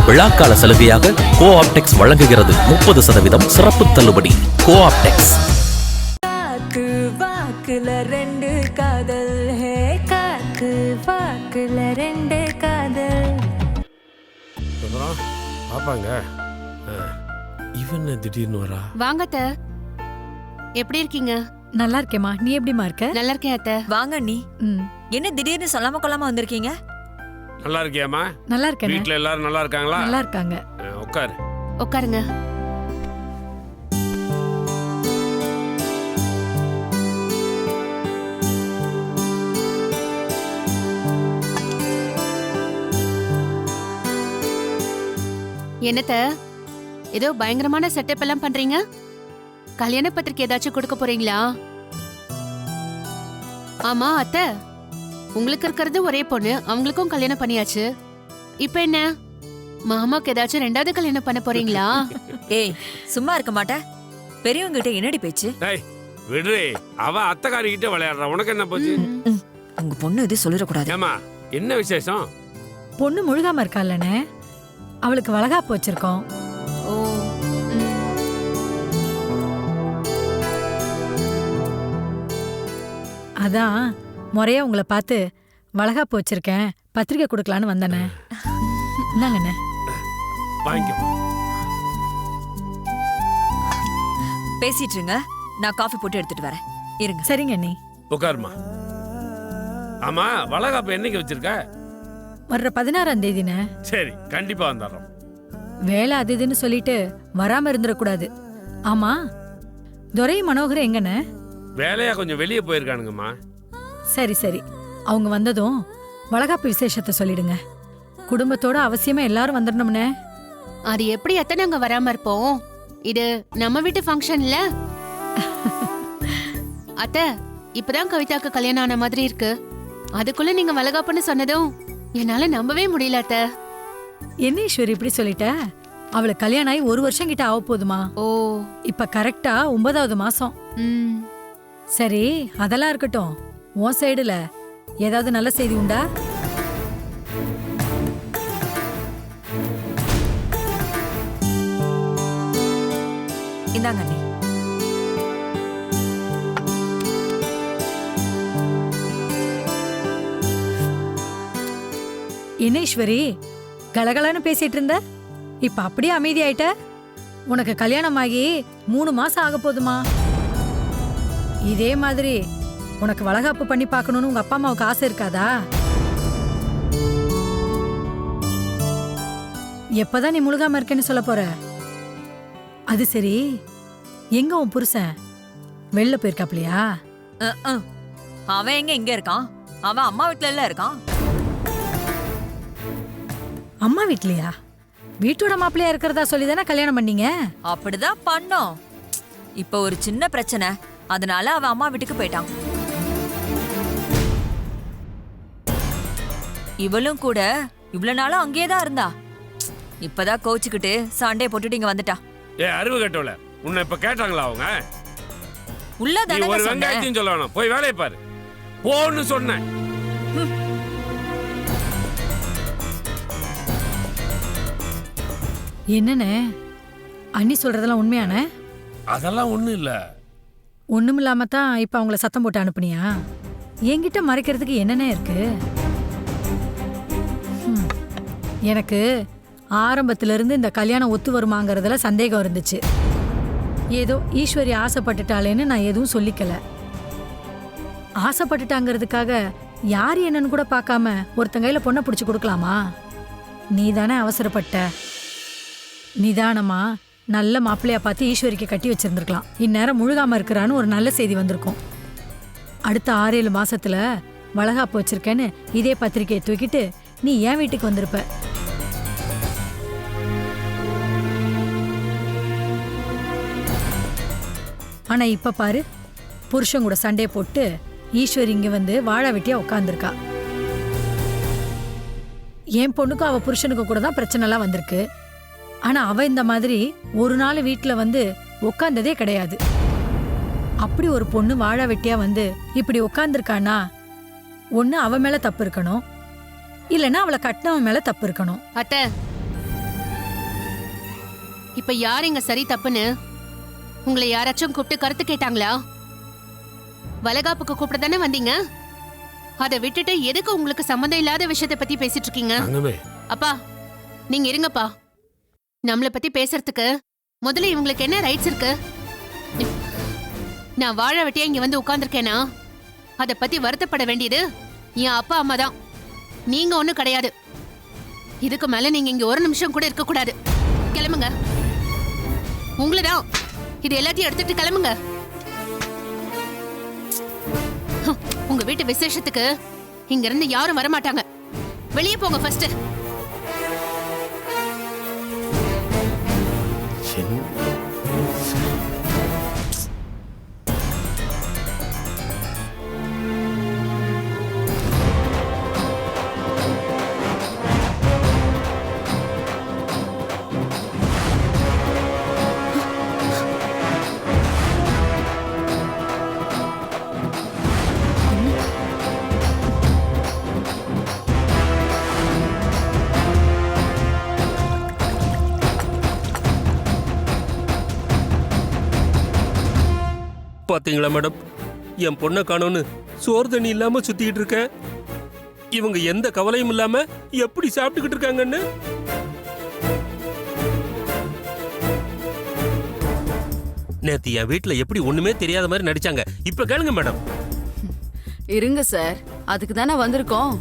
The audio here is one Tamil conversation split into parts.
விழாக்கால சலுகையாக கோஆப்டெக்ஸ் வழங்குகிறது 30% சிறப்பு தள்ளுபடி. கோஆப்டெக்ஸ். வாக்குல ரெண்டு காதல், ஹே காக்கு வாக்குல ரெண்டு காதல். அப்புறம் பாப்பாங்க இவன் திடீர்னு வரா. வாங்க அத்தை. எப்படி இருக்கீங்க? நல்லா இருக்கேம்மா, நீ எப்படிமா இருக்க? நல்லா இருக்கேன் அத்தை. வாங்க நீ. என்ன திடீர்னு சொல்லாம கொள்ளாம வந்திருக்கீங்க? நல்லா இருக்கியாமா? நல்லா இருக்கேன். வீட்ல எல்லாரும் நல்லா இருக்காங்களா? நல்லா இருக்காங்க. உட்காரு. உட்காருங்க. என்னத்த ஏதோ பயங்கரமான செட்டப் எல்லாம் பண்றீங்க? கல்யாண பத்திரிக்கை ஏதாச்சும் கொடுக்க போறீங்களா? ஆமா அத்தை, உங்களுக்கு இருக்கிறது ஒரே பொண்ணு, அவங்களுக்கும் கல்யாணம் பண்ணியாச்சு. இப்ப என்ன மாமாக்கு ஏதாச்சும் ரெண்டாவது கல்யாணம் பண்ண போறீங்களா? ஏய் சும்மா இருக்க மாட்ட. பெரியவங்க கிட்ட என்னடி பேச்சு? விடு, அவ அத்தைக்காரி கிட்ட விளையாடுறா. உனக்கு என்ன போச்சு? உங்க பொண்ணு இது சொல்லிடக்கூடாது. ஏமா என்ன விசேஷம்? பொண்ணு முழுகாம இருக்கால்லனே, அவளுக்கு வளகாப்பு வச்சிருக்கோம். ஓ, அதான் முறையா உங்களை பார்த்து வளகாப்பு வச்சிருக்கேன், பத்திரிக்கை கொடுக்கலான்னு வந்தனே. இந்தாங்கண்ணே. வாங்கிக்கோ. பேசிட்டு இருங்க, நான் காஃபி போட்டு எடுத்துட்டு வரேன். இருங்க. சரிங்க அண்ணி. உட்காருமா. ஆமா, வளகாப்பு என்னைக்கு வச்சிருக்க? வர்ற 16ஆம் தேதிண்ணே. சரி, கண்டிப்பா வந்துடுறோம். வேலை அது இதுன்னு சொல்லிட்டு வராம இருந்துடக்கூடாது. ஆமா, துரை மனோகர் எங்கண்ணே? வேலையா கொஞ்சம் வெளியே போயிருக்கானுங்கம்மா. சரி சரி, அவங்க வந்ததும் வளகாப்பு விசேஷத்தை சொல்லிடுங்க. குடும்பத்தோட அவசியமா எல்லாரும் வந்துடணும்னே. அது எப்படி அத்தை நாங்க வராம இருப்போம்? இது நம்ம வீட்டு ஃபங்க்ஷன்ல. அத்தை, இப்பதான் கவிதாக்கு கல்யாணம் ஆன மாதிரி இருக்கு. அதுக்குள்ள நீங்க வளகாப்புன்னு சொன்னதும் என்னால நம்பவே முடியல அத்தை. என்ன ஈஸ்வரி இப்படி சொல்லிட்ட? அவளுக்கு கல்யாணம் ஆகி 1 வருஷம் கிட்ட ஆக போதுமா? ஓ, இப்ப கரெக்டா 9வது மாசம். சரி, அதெல்லாம் இருக்கட்டும். உன் சைடுல ஏதாவது நல்ல செய்தி உண்டா? இந்தாங்க நீ. என்ன ஈஸ்வரி கலகலன்னு பேசிட்டு இருந்த, இப்ப அப்படியே அமைதியாயிட்ட? உனக்கு கல்யாணம் ஆகி 3 மாசம் ஆக போதுமா? இதே மாதிரி உனக்கு வளகாப்பு பண்ணி பார்க்கணும்னு உங்க அப்பா அம்மாவுக்கு ஆசை இருக்காதா? எப்பதான் நீ முழுகாம இருக்கேன்னு சொல்ல போற? அது சரி, எங்க உன் புருஷன்? வெளில போயிருக்காப்லையா? அவன் எங்க இங்க இருக்கான்? அவன் அம்மா வீட்டுல எல்லாம் இருக்கான். அம்மா வீட்லயா? வீட்டோட மாப்பிள்ளையா இருக்கிறதா சொல்லிதானே கல்யாணம் பண்ணீங்க? அப்படிதான் பண்ணோம். இப்ப ஒரு சின்ன பிரச்சனை, அதனால அவன் அம்மா வீட்டுக்கு போயிட்டான். இவளும் கூட இவ்வளவு நாளும் அங்கேயேதான் இருந்தா. இப்பதான் கோச்சுக்கிட்டு சண்டே போட்டுட்டு இங்க வந்துட்டா. அறிவு கட்டவல, உன்னை இப்ப கேட்டாங்களா அவங்க? நீ உள்ளதானே ஒரு சொன்னேன். வெங்காயத்தையும் சொல்ல வேணாம், போய் வேலையை பாரு. போன்னு சொன்னேன். என்னண்ணே, அண்ணி சொல்றதெல்லாம் உண்மையானே? அதெல்லாம் ஒண்ணும் இல்ல. ஒண்ணுமில்லாம தான் இப்ப அவங்கள சத்தம் போட்டு அனுப்புனியா? என்கிட்ட மறைக்கிறதுக்கு என்னென்ன இருக்கு? எனக்கு ஆரம்பத்துல இருந்து இந்த கல்யாணம் ஒத்து வருமாங்கிறதுல சந்தேகம் இருந்துச்சு. ஏதோ ஈஸ்வரி ஆசைப்பட்டுட்டாளேன்னு நான் எதுவும் சொல்லிக்கல. ஆசைப்பட்டுட்டாங்கிறதுக்காக யார் என்னன்னு கூட பார்க்காம ஒருத்தன் கையில பொண்ணை பிடிச்சு கொடுக்கலாமா? நீ தானே அவசரப்பட்ட. நிதானமா நல்ல மாப்பிள்ளையா பார்த்து ஈஸ்வரிக்கு கட்டி வச்சிருந்திருக்கலாம். இந்நேரம் முழுகாம இருக்கிறான்னு ஒரு நல்ல செய்தி வந்திருக்கும். அடுத்த 6-7 மாசத்துல வளகாப்பு வச்சிருக்கேன்னு இதே பத்திரிக்கையை தூக்கிட்டு நீ ஏன் வீட்டுக்கு வந்திருப்ப. ஆனா இப்ப பாரு, புருஷன் கூட சண்டை போட்டு ஈஸ்வரி இங்க வந்து வாழ வெட்டியா உட்காந்துருக்கா. என் பொண்ணுக்கும் அவ புருஷனுக்கும் கூட தான் பிரச்சனை எல்லாம் வந்திருக்கு. ஆனா அவ இந்த மாதிரி ஒரு நாள் வீட்டுல வந்து உட்கார்ந்ததே கிடையாது. அப்படி ஒரு பொண்ணு வாழ வெட்டியா வந்து இப்படி உட்கார்ந்துருக்கானா, ஒண்ணு அவ மேல தப்பு இருக்கணும், இல்லைன்னா அவளை கட்டினவன் மேல தப்பு இருக்கணும். அத்தை, இப்ப யார் இங்க சரி தப்புன்னு உங்களை யாராச்சும் கூப்பிட்டு கருத்து கேட்டாங்களா? வளகாப்புக்கு கூப்பிட தானே வந்தீங்க? அதை விட்டுட்டு எதுக்கு உங்களுக்கு சம்மந்தம் இல்லாத விஷயத்தை பத்தி பேசிட்டு இருக்கீங்க? தங்கமே, அப்பா நீங்க இருங்கப்பா. நம்மளை பத்தி பேசுறதுக்கு முதல்ல இவங்களுக்கு என்ன ரைட்ஸ் இருக்கு? நான் வாழ வெட்டியா இங்க வந்து உட்கார்ந்துருக்கேனா அதை பத்தி வருத்தப்பட வேண்டியது என் அப்பா அம்மா தான். நீங்க ஒண்ணும் கிடையாது. இதுக்கு மேல நீங்க இங்க ஒரு நிமிஷம் கூட இருக்க கூடாது. கிளம்புங்க. உங்களதான் இது எல்லாத்தையும் எடுத்துட்டு கிளம்புங்க. உங்க வீட்டு விசேஷத்துக்கு இங்க இருந்து யாரும் வரமாட்டாங்க. வெளியே போங்க ஃபர்ஸ்ட். பாத்தீங்களா மேடம், என் பொண்ணை காணோன்னு சோறு தண்ணி இல்லாம சுத்திக்கிட்டு இருக்கேன். இவங்க எந்த கவலையும் இல்லாம எப்படி சாப்பிட்டுக்கிட்டு இருக்காங்கன்னு. நேத்து என் வீட்டுல எப்படி ஒண்ணுமே தெரியாத மாதிரி நடிச்சாங்க. இப்ப கேளுங்க மேடம். இருங்க சார், அதுக்கு தானே வந்திருக்கோம்.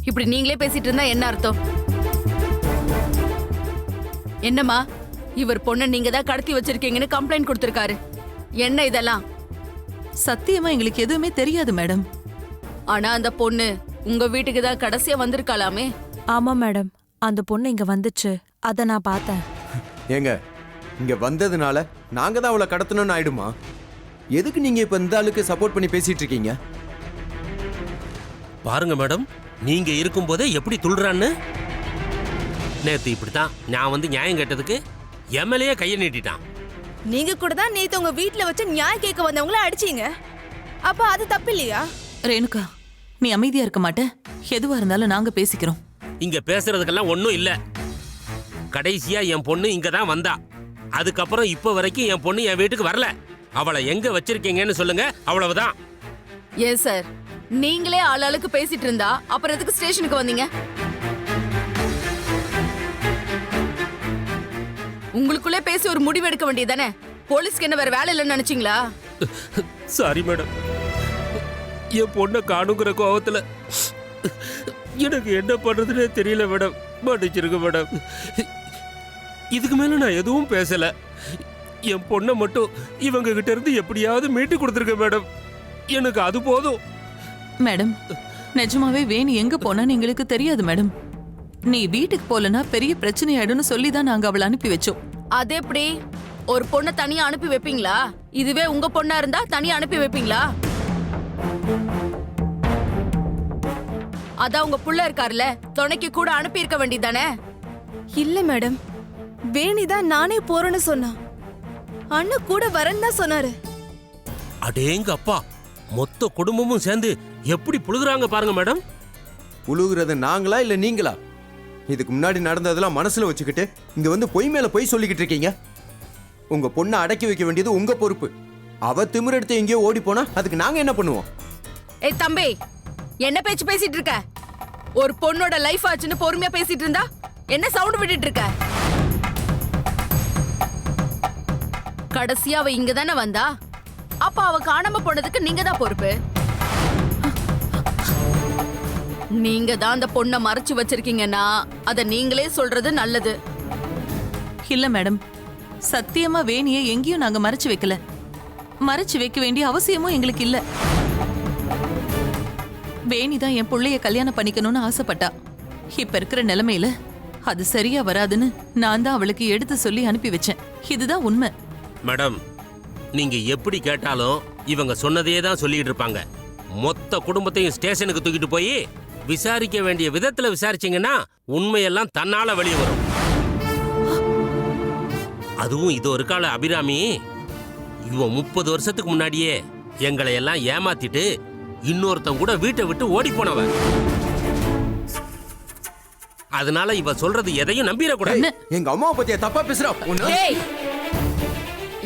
இப்படி நீங்களே பேசிட்டு இருந்தா என்ன அர்த்தம்? என்னம்மா, இவர் பொண்ணை நீங்க தான் கடத்தி வச்சிருக்கீங்கன்னு கம்ப்ளைண்ட் கொடுத்திருக்காரு. என்ன இதெல்லாம்? சத்தியமா எங்களுக்கு எதுவுமே தெரியாது மேடம். ஆனா அந்த பொண்ணு உங்க வீட்டுக்கு தான் கடைசியா வந்திருக்கலாமே. ஆமா மேடம், அந்த பொண்ணு இங்க வந்துச்சு, அத நான் பார்த்தேன். ஏங்க, இங்க வந்ததுனால நாங்க தான் அவளை கடத்தணும்னு ஆயிடுமா? எதுக்கு நீங்க இப்ப இந்த ஆளுக்கு சப்போர்ட் பண்ணி பேசிட்டு இருக்கீங்க? பாருங்க மேடம், நீங்க இருக்கும் போதே எப்படி துள்ளுறான்னு. நேத்து இப்படித்தான் நான் வந்து நியாயம் கேட்டதுக்கு எம்எல்ஏ கையை நீட்டிட்டான். நீங்க கூட தான் நேத்து உங்க வீட்ல வச்சு நியாயம் கேட்க வந்தவங்கள அடிச்சீங்க. அப்ப அது தப்பு இல்லையா? ரேணுகா, நீ அமைதியா இருக்க மாட்ட? எதுவா இருந்தாலும் நாங்க பேசிக்கிறோம். இங்க பேசுறதுக்கெல்லாம் ஒண்ணும் இல்ல. கடைசியா என் பொண்ணு இங்க தான் வந்தா. அதுக்கப்புறம் இப்ப வரைக்கும் என் பொண்ணு என் வீட்டுக்கு வரல. அவளை எங்க வச்சிருக்கீங்கன்னு சொல்லுங்க, அவ்வளவுதான். ஏன் சார், நீங்களே ஆளாளுக்கு பேசிட்டு இருந்தா அப்புறம் எதுக்கு ஸ்டேஷனுக்கு வந்தீங்க? உங்களுக்குள்ளே பேசி ஒரு முடிவு எடுக்க வேண்டியதானே? போலீஸ்க்கு என்ன வேற வேலை இல்லைன்னு நினைச்சீங்களா? சாரி மேடம், என் பொண்ணை காணுங்கிற கோவத்துல எனக்கு என்ன பண்றதுன்னே தெரியல மேடம். மன்னிச்சிருங்க மேடம். இதுக்கு மேல நான் எதுவும் பேசல. என் பொண்ணை மட்டும் இவங்க கிட்ட இருந்து எப்படியாவது மீட்டு கொடுத்துருக்க மேடம். எனக்கு அது போதும் மேடம். நிஜமாவே வேணி எங்க போனான்னு எங்களுக்கு தெரியாது மேடம். நீ வீட்டுக்கு போலனா பெரிய பிரச்சனை ஆயிடும்னு சொல்லி தான் நாங்க அவளை அனுப்பி வச்சோம். அது எப்படி? ஒரு பொண்ணை தனியா அனுப்பி வைப்பீங்களா? இதுவே உங்க பொண்ணா இருந்தா தனியா அனுப்பி வைப்பீங்களா? அதான் உங்க புள்ள இருக்காருல்ல, துணைக்கு கூட அனுப்பி இருக்க வேண்டியதானே? இல்ல மேடம், வேணிதான் நானே போறேன்னு சொன்னா. அண்ணன் கூட வரேன்னு தான் சொன்னாரு. அடேங்க அப்பா, மொத்த குடும்பமும் சேர்ந்து எப்படி புழுகுறாங்க பாருங்க மேடம். உழுகுறது நாங்களா இல்ல நீங்களா? இதுக்கு முன்னாடி நடந்ததெல்லாம் மனசுல வச்சுக்கிட்டு இங்க வந்து பொய் மேல பொய் சொல்லிக்கிட்டு இருக்கீங்க. உங்க பொண்ணை அடக்கி வைக்க வேண்டியது உங்க பொறுப்பு. அவ திமிரெடுத்து எங்கேயோ ஓடி போனா அதுக்கு நாங்க என்ன பண்ணுவோம்? ஏய் தம்பி, என்ன பேச்சு பேசிட்டு இருக்க? ஒரு பொண்ணோட லைஃப் ஆச்சுன்னு பொறுமையா பேசிட்டு இருந்தா என்ன சவுண்ட் விட்டுட்டு இருக்க? கடைசியா அவ இங்க தானே வந்தா. அப்ப அவ காணாம போனதுக்கு நீங்க தான் பொறுப்பு. நீங்க தான் அந்த பொண்ணை மறைச்சு வச்சிருக்கீங்கன்னா அத நீங்களே சொல்றது நல்லது. இல்ல மேடம், சத்தியமா வேணியை எங்கேயும் நாங்க மறைச்சு வைக்கல. மறைச்சு வைக்க வேண்டிய அவசியமும் எங்களுக்கு இல்ல. வேணி தான் என் புள்ளைய கல்யாணம் பண்ணிக்கணும்னு ஆசைப்பட்டா. இப்ப இருக்கிற நிலைமையில அது சரியா வராதுன்னு நான் தான் அவளுக்கு எடுத்து சொல்லி அனுப்பி வச்சேன். இதுதான் உண்மை. மேடம், நீங்க எப்படி கேட்டாலும் இவங்க சொன்னதே தான் சொல்லிட்டு இருப்பாங்க. மொத்த குடும்பத்தையும் ஸ்டேஷனுக்கு தூக்கிட்டு போய் விசாரிக்க வேண்டிய விதத்துல விசாரிச்சீங்கன்னா உண்மையெல்லாம் தன்னால வெளியே வரும். அதுவும் இது ஒரு கால அபிராமி, இவன் 30 வருஷத்துக்கு முன்னாடியே எங்களை எல்லாம் ஏமாத்திட்டு இன்னொருத்தன் கூட வீட்டை விட்டு ஓடி போனவன். அதனால இவ சொல்றது எதையும் நம்பிடக்கூடாது. எங்க அம்மாவை பத்தியா தப்பா பேசுறா உன்ன? டேய்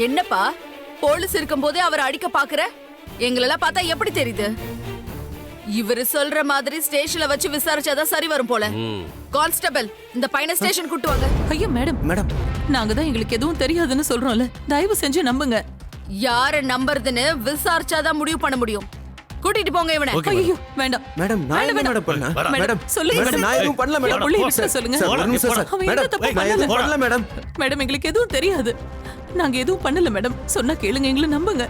என்னப்பா போலீஸ் இருக்கும்போதே அவர் அடிக்க பாக்குற? எங்களெல்லாம் பார்த்தா எப்படி தெரியுது? இவரு சொல்ற மாதிரி ஸ்டேஷன்ல வச்சு விசாரிச்சாதான் சரி வரும் போல. கான்ஸ்டபிள் இந்த பையனை ஸ்டேஷன் கூட்டு வாங்க. ஐயோ மேடம், மேடம் நாங்க தான் எங்களுக்கு எதுவும் தெரியாதுன்னு சொல்றோம்ல, தயவு செஞ்சு நம்புங்க. யார நம்புறதுன்னு விசாரிச்சாதான் முடிவு பண்ண முடியும். கூட்டிட்டு போங்க இவனை. ஐயோ வேண்டாம் மேடம் நான் என்ன மேடம் பண்ணேன்? மேடம் சொல்லுங்க மேடம் நான் எதுவும் பண்ணல மேடம். புள்ளைய விட்டு சொல்லுங்க. சார், ஒரு நிமிஷம் சார். அவன் மேடம் எந்த தப்பு நான் எதுவும் பண்ணல. பண்ணல மேடம். மேடம் எங்களுக்கு எதுவும் தெரியாது. நாங்க எதுவும் பண்ணல மேடம். சொன்னா கேளுங்க, எங்களை நம்புங்க.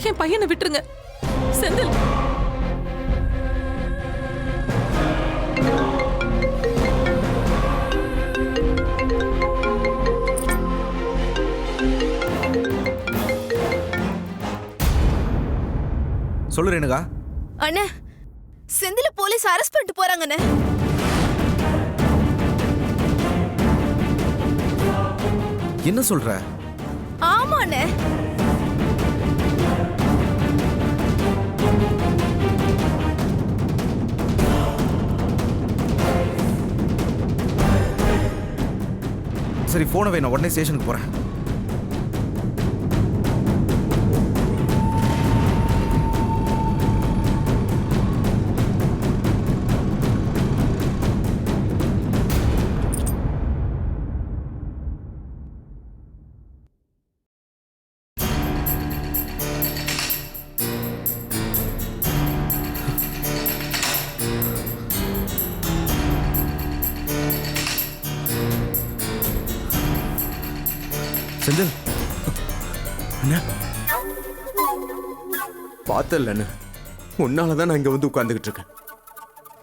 என் பையனை விட்டுருங்க. செந்தில் சொல்லு ரேணுகா. அண்ணே செந்தில போலீஸ் அரெஸ்ட் பண்ணிட்டு போறாங்கண்ணே. என்ன சொல்ற? ஆமாண்ணே. சரி போனை வை, நான் உடனே ஸ்டேஷனுக்கு போறேன். செந்தில் அண்ணா பார்த்தல்லண்ணா, உன்னாலதான் நான் இங்க வந்து உட்கார்ந்துகிட்டு இருக்கேன்.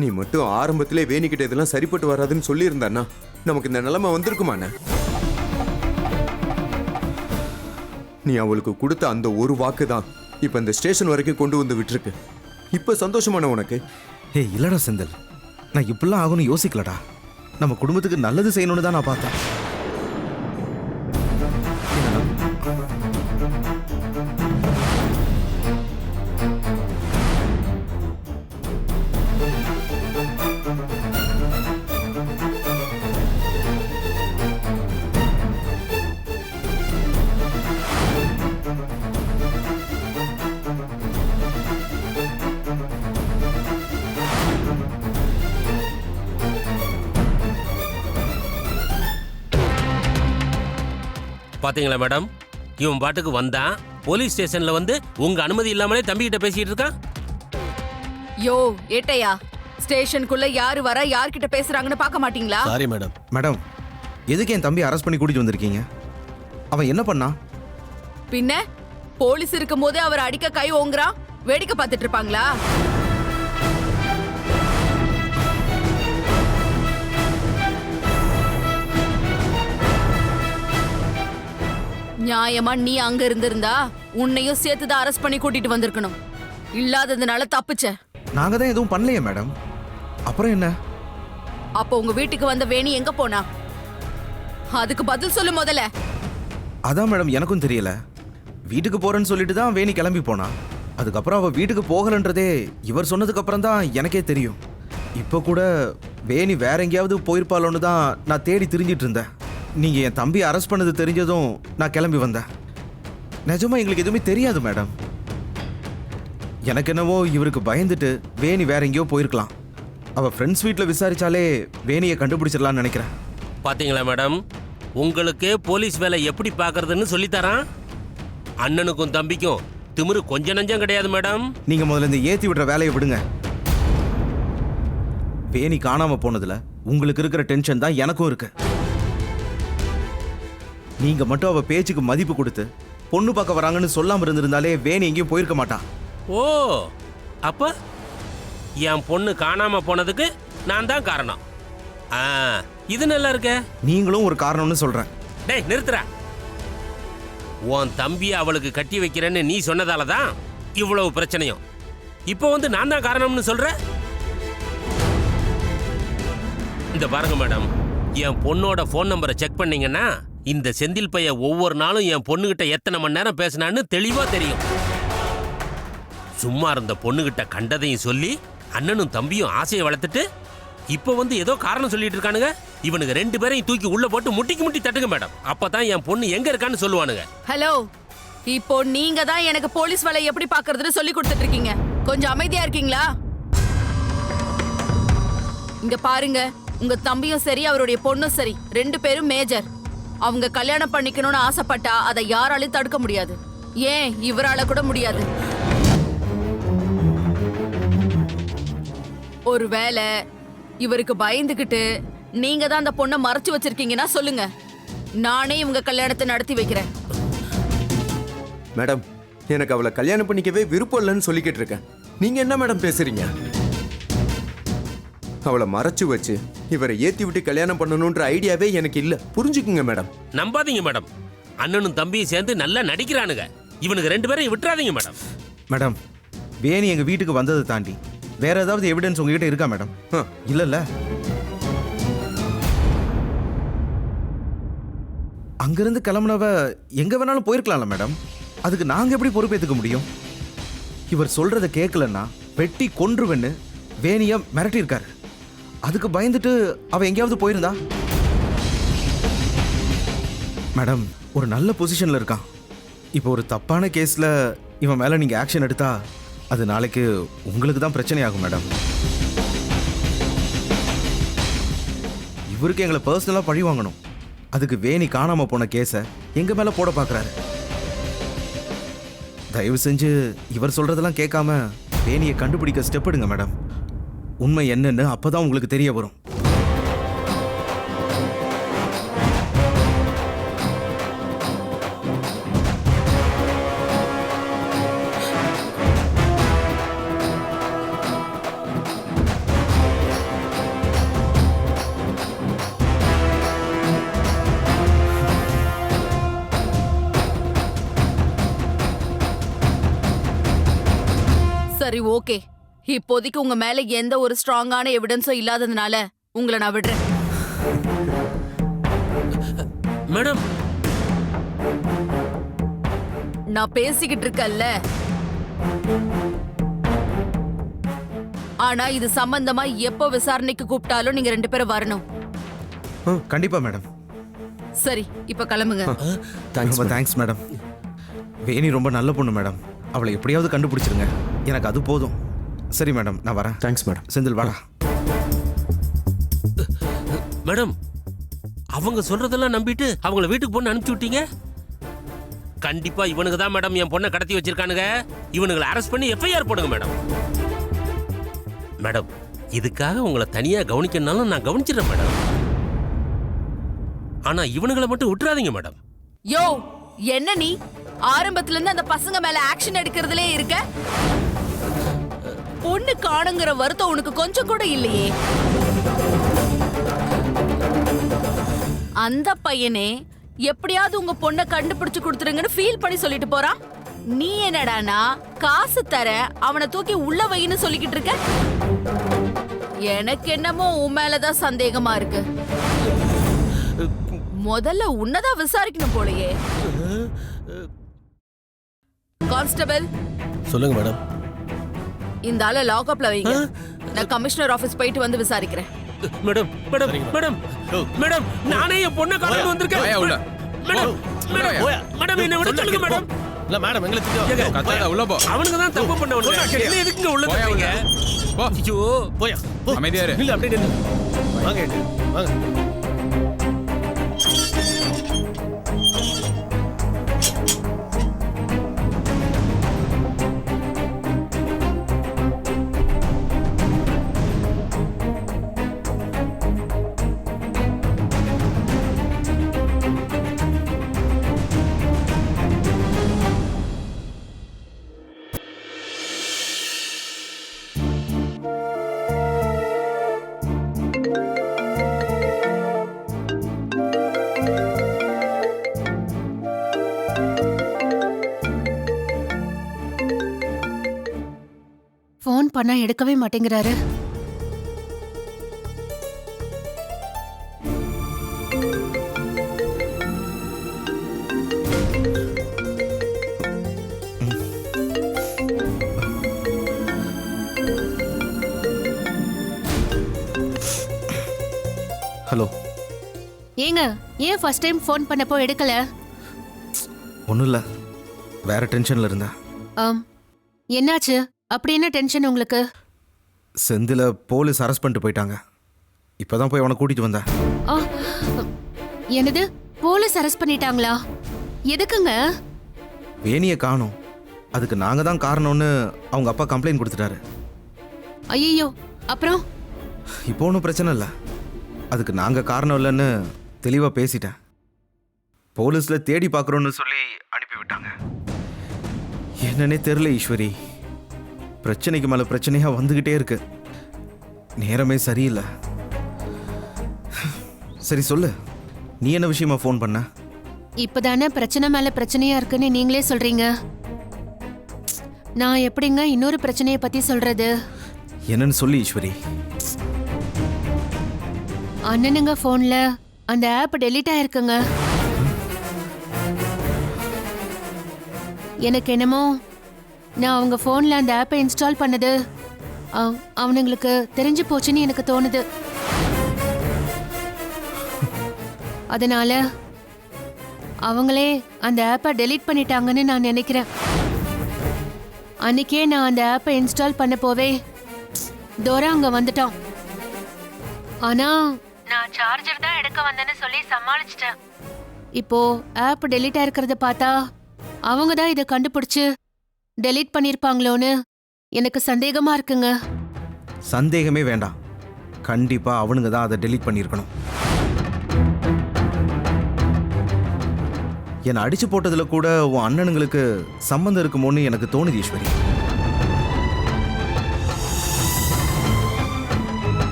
நீ மட்டும் ஆரம்பத்திலே வேணிக்கிட்ட இதெல்லாம் சரிப்பட்டு வராதுன்னு சொல்லியிருந்தான்னா நமக்கு இந்த நிலைமை வந்திருக்குமா அண்ணா? நீ அவளுக்கு கொடுத்த அந்த ஒரு வாக்கு தான் இப்ப இந்த ஸ்டேஷன் வரைக்கும் கொண்டு வந்து விட்டுருக்கு. இப்ப சந்தோஷமான உனக்கு? ஏய் இல்லடா செந்தில், நான் இப்படிலாம் ஆகும்னு யோசிக்கலடா. நம்ம குடும்பத்துக்கு நல்லது செய்யணும்னு தான் நான் பார்த்தேன். பாத்தீங்களா மேடம், இவன் பாட்டுக்கு வந்தான், போலீஸ் ஸ்டேஷன்ல வந்து உங்க அனுமதி இல்லாமலே தம்பிக்கிட்ட பேசிட்டு இருக்கான். யோ ஏட்டையா, ஸ்டேஷனுக்குள்ள யாரு வர யார்கிட்ட பேசுறாங்கன்னு பார்க்க மாட்டீங்களா? Sorry madam. மேடம் எதுக்கு என் தம்பி அரெஸ்ட் பண்ணி கூட்டிட்டு வந்திருக்கீங்க? அவன் என்ன பண்ணா? பின்ன போலீஸ் இருக்கும்போதே அவர் அடிக்க கை ஓங்குறான், வேடிக்கை பார்த்துட்டு இருப்பாங்களா? நியாயமா நீ அங்க இருந்திருந்தா உன்னையும் சேர்த்துதான் அரெஸ்ட் பண்ணி கூட்டிட்டு வந்திருக்கணும். இல்லாததுனால தப்பிச்ச. நாங்க தான் எதுவும் பண்ணலையே மேடம். அப்புறம் என்ன? அப்போ உங்க வீட்டுக்கு வந்த வேணி எங்க போனா? அதுக்கு பதில் சொல்லு முதல்ல. அதான் மேடம் எனக்கும் தெரியல. வீட்டுக்கு போறேன்னு சொல்லிட்டு தான் வேணி கிளம்பி போனா. அதுக்கப்புறம் அவ வீட்டுக்கு போகலன்றதே இவர் சொன்னதுக்கு அப்புறம் தான் எனக்கே தெரியும். இப்போ கூட வேணி வேற எங்கேயாவது போயிருப்பாளோன்னு தான் நான் தேடி திரிஞ்சிட்டு இருந்தேன். நீங்க என் தம்பி அரெஸ்ட் பண்ணது தெரிஞ்சதும் நான் கிளம்பி வந்தேன். நிஜமா எங்களுக்கு எதுவுமே தெரியாது மேடம். எனக்கு என்னவோ இவருக்கு பயந்துட்டு வேணி வேற எங்கேயோ போயிருக்கலாம். அவ ஃப்ரெண்ட்ஸ் வீட்டில் விசாரிச்சாலே வேணியை கண்டுபிடிச்சிடலான்னு நினைக்கிறேன். பாத்தீங்களா மேடம், உங்களுக்கு போலீஸ் வேலை எப்படி பார்க்கறதுன்னு சொல்லித்தரான். அண்ணனுக்கும் தம்பிக்கும் திமிரு கொஞ்சம் நஞ்சம் கிடையாது மேடம். நீங்க முதல்ல இந்த ஏத்தி விடுற வேலையை விடுங்க. வேணி காணாம போனதுல உங்களுக்கு இருக்கிற டென்ஷன் தான் எனக்கும் இருக்கு. நீங்க மட்டும் அவ பேச்சுக்கு மதிப்பு கொடுத்து பொண்ணு பார்க்க வராங்கன்னு சொல்லாம இருந்திருந்தாலே வேணி எங்கேயும் போயிருக்க மாட்டா. ஓ, அப்ப என் பொண்ணு காணாம போனதுக்கு நான் தான் காரணம். இது நல்லா இருக்க. நீங்களும் ஒரு காரணம்னு சொல்றேன். டேய் நிறுத்துற. உன் தம்பி அவளுக்கு கட்டி வைக்கிறேன்னு நீ சொன்னதால தான் இவ்வளவு பிரச்சனையும். இப்போ வந்து நான் தான் காரணம்னு சொல்ற. இந்த பாருங்க மேடம், என் பொண்ணோட ஃபோன் நம்பரை செக் பண்ணீங்கன்னா இந்த செந்தில் பைய ஒவ்வொரு நாளும் என் பொண்ணுகிட்ட எத்தனை மணி நேரம் பேசினான்னு தெளிவா தெரியும். சும்மா இருந்த பொண்ணுகிட்ட கண்டதையும் சொல்லி அண்ணனும் தம்பியும் ஆசையை வளர்த்துட்டு இப்ப வந்து ஏதோ காரணம் சொல்லிட்டு இருக்கானுங்க. இவனுங்க 2 பேரையும் தூக்கி உள்ள போட்டு முட்டிக்கு முட்டி தட்டுங்க மேடம். அப்பதான் என் பொண்ணு எங்க இருக்கான்னு சொல்லுவானுங்க. ஹலோ, இப்போ நீங்க தான் எனக்கு போலீஸ் வேலை எப்படி பாக்குறதுன்னு சொல்லி கொடுத்துட்டு இருக்கீங்க. கொஞ்சம் அமைதியா இருக்கீங்களா? இங்க பாருங்க, உங்க தம்பியும் சரி அவருடைய பொண்ணும் சரி 2 பேரும் மேஜர். அவங்க கல்யாணம் பண்ணிக்கணும்னு ஆசைப்பட்டா அதை யாராலையும் தடுக்க முடியாது. ஏன் இவரால கூட முடியாது. ஒருவேளை இவருக்கு பயந்துகிட்டு நீங்க தான் அந்த பொண்ணை மறைச்சு வச்சிருக்கீங்கன்னா சொல்லுங்க, நானே இவங்க கல்யாணத்தை நடத்தி வைக்கிறேன். மேடம், எனக்கு அவளை கல்யாணம் பண்ணிக்கவே விருப்பம் இல்லைன்னு சொல்லிக்கிட்டு இருக்கேன். நீங்க என்ன மேடம் பேசுறீங்க? அவளை மறைச்சு வச்சு இவரை ஏத்தி விட்டு கல்யாணம் பண்ணணும்ன்ற ஐடியாவே எனக்கு இல்ல. புரிஞ்சுக்குங்க மேடம். நம்பாதீங்க மேடம். அண்ணனும் தம்பியும் சேர்ந்து நல்லா நடிக்கிறானுங்க. இவனுக்கு 2 பேரையும் விட்டுறாதீங்க மேடம். மேடம், வேணி எங்க வீட்டுக்கு வந்ததை தாண்டி வேற ஏதாவது எவிடன்ஸ் உங்ககிட்ட இருக்கா மேடம்? இல்லல்ல. அங்கிருந்து கிளம்புனவ எங்க வேணாலும் போயிருக்கலாம்ல மேடம். அதுக்கு நாங்க எப்படி பொறுப்பேற்றுக்க முடியும்? இவர் சொல்றதை கேட்கலன்னா வெட்டி கொன்றுவன்னு வேணிய மிரட்டி இருக்காரு. அதுக்கு பயந்துட்டு அவ எங்கேயாவது போயிருந்தா? மேடம், ஒரு நல்ல பொசிஷன்ல இருக்கான். இப்போ ஒரு தப்பான கேஸ்ல இவன் மேல நீங்க ஆக்ஷன் எடுத்தா அது நாளைக்கு உங்களுக்கு தான் பிரச்சனையாகும் மேடம். இவருக்கு எங்களை பர்சனலா பழி வாங்கணும். அதுக்கு வேணி காணாம போன கேஸை எங்க மேல போட பாக்குறாரு. தயவு செஞ்சு இவர் சொல்றதெல்லாம் கேட்காம வேணியை கண்டுபிடிக்க ஸ்டெப் எடுங்க மேடம். உண்மை என்னன்னு அப்பதான் உங்களுக்கு தெரிய வரும். சரி, ஓகே. இப்போதைக்கு உங்க மேல எந்த ஒரு ஸ்ட்ராங்கான எவிடன்ஸும் இல்லாததுனால உங்களை நான் விடுறேன். மேடம், நான் பேசிக்கிட்டு இருக்கேன்ல. ஆனா இது சம்பந்தமா எப்போ விசாரணைக்கு கூப்பிட்டாலும் நீங்க 2 பேரும் வரணும். கண்டிப்பா மேடம். சரி, இப்ப கிளம்புங்க. Thanks madam. வேணி ரொம்ப நல்ல பொண்ணு மேடம். அவளை எப்படியாவது கண்டுபிடிச்சிருங்க. எனக்கு அது போதும். சரி மேடம், நான் வரேன். Thanks madam. செந்தில் வாடா. மேடம், அவங்க சொல்றதெல்லாம் நம்பிட்டு அவங்கள வீட்டுக்கு பொண்ணு அனுப்பிச்சு விட்டீங்க. கண்டிப்பா இவனுக்கு தான் மேடம் என் பொண்ணை கடத்தி வச்சிருக்கானுங்க. இவனுங்களை அரெஸ்ட் பண்ணி எஃப்ஐஆர் போடுங்க மேடம். மேடம், இதுக்காக உங்களை தனியா கவனிக்கணும்னாலும் நான் கவனிச்சிடறேன் மேடம். ஆனா இவனுங்களை மட்டும் விட்டுறாதீங்க மேடம். யோ, என்ன நீ ஆரம்பத்துல இருந்து அந்த பசங்க மேல ஆக்ஷன் எடுக்கிறதுலே இருக்க? பொண்ணு காணுங்கிற வருத்தம் உனக்கு கொஞ்சம் கூட இல்லையே. அந்த பையனே எப்படியாவது உங்க பொண்ணை கண்டுபிடிச்சு கொடுத்துருங்கன்னு ஃபீல் பண்ணி சொல்லிட்டு போறான். நீ என்னடானா காசு தர அவனை தூக்கி உள்ள வைன்னு சொல்லிக்கிட்டு இருக்க. எனக்கு என்னமோ உன் மேலதான் சந்தேகமா இருக்கு. முதல்ல உன்னதான் விசாரிக்கணும் போலயே. கான்ஸ்டபிள், சொல்லுங்க மேடம். இந்த ஆளை லாக்அப்ல வைங்க. நான் கமிஷனர் ஆபீஸ் போயிட்டு வந்து விசாரிக்கிறேன். மேடம் மேடம் மேடம் மேடம், நானே என் பொண்ணை காணாம வந்திருக்கேன். மேடம் மேடம் மேடம், என்ன விட சொல்லுங்க மேடம். இல்ல மேடம், எங்களை திட்டு உள்ள போ. அவனுங்க தான் தப்பு பண்ணவனுங்க. என்ன எதுக்குங்க உள்ள போறீங்க? ஐயோ, போயா, அமைதியா இரு. இல்ல அப்படியே நில்லு. வாங்க வாங்க. ஃபோன் பண்ணா எடுக்கவே மாட்டேங்கிறாரு. ஹலோ. ஏங்க ஏன் ஃபர்ஸ்ட் டைம் ஃபோன் பண்ணப்போ எடுக்கல? ஒன்றும் இல்லை, வேற டென்ஷனில் இருந்தேன். என்னாச்சு? அப்படி என்ன டென்ஷன் உங்களுக்கு? செந்தில போலீஸ் அரெஸ்ட் பண்ணிட்டு போயிட்டாங்க. இப்போதான் போய் அவனை கூட்டிட்டு வந்தேன். ஆ, என்னது? போலீஸ் அரெஸ்ட் பண்ணிட்டாங்களா? எதுக்குங்க? வேணியை காணோம், அதுக்கு நாங்கள் தான் காரணம்னு அவங்க அப்பா கம்ப்ளைண்ட் கொடுத்துட்டாரு. ஐயோ, அப்புறம்? இப்போ ஒன்றும் பிரச்சனை இல்லை, அதுக்கு நாங்கள் காரணம் இல்லைன்னு தெளிவாக பேசிட்டேன். போலீஸில் தேடி பார்க்குறோன்னு சொல்லி அனுப்பிவிட்டாங்க. என்னன்னே தெரில ஈஸ்வரி, பிரச்சனைக்கு மேலே பிரச்சனையாக வந்துக்கிட்டே இருக்கு. நேரமே சரியில்லை. சரி சொல்லு, நீ என்ன விஷயமா ஃபோன் பண்ண? இப்பதானே பிரச்சனை மேல பிரச்சனையா இருக்குன்னு நீங்களே சொல்றீங்க. நான் எப்படிங்க இன்னொரு பிரச்சனையை பத்தி சொல்றது? என்னன்னு சொல்லு ஈஸ்வரி. அண்ணனுங்க போன்ல அந்த ஆப் டெலீட் ஆயிருக்குங்க. எனக்கு என்னமோ நான் அவங்க போன்ல அந்த ஆப்பை இன்ஸ்டால் பண்ணது அவனுங்களுக்கு தெரிஞ்சு போச்சுன்னு எனக்கு தோணுது. அதனால அவங்களே அந்த ஆப்பை டெலீட் பண்ணிட்டாங்கன்னு நான் நினைக்கிறேன். அன்னைக்கே நான் அந்த ஆப்பை இன்ஸ்டால் பண்ண போவே தோரா அங்க வந்துட்டான். ஆனா நான் சார்ஜர் தான் எடுக்க வந்தேன்னு சொல்லி சமாளிச்சிட்டேன். இப்போ ஆப் டெலீட் ஆயிருக்கிறத பார்த்தா அவங்க தான் இதை கண்டுபிடிச்சு டெலீட் பண்ணிருப்பாங்களோன்னு எனக்கு சந்தேகமா இருக்குங்க. சந்தேகமே வேண்டாம், கண்டிப்பா அவனுங்க தான் அதை டெலீட் பண்ணியிருக்கணும். என்னை அடிச்சு போட்டதுல கூட உன் அண்ணனுங்களுக்கு சம்பந்தம் இருக்குமோன்னு எனக்கு தோணுது ஈஸ்வரி.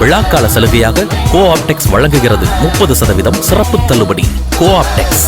விழாக்கால சலுகையாக கோஆப்டெக்ஸ் வழங்குகிறது 30% சிறப்பு தள்ளுபடி. கோஆப்டெக்ஸ்.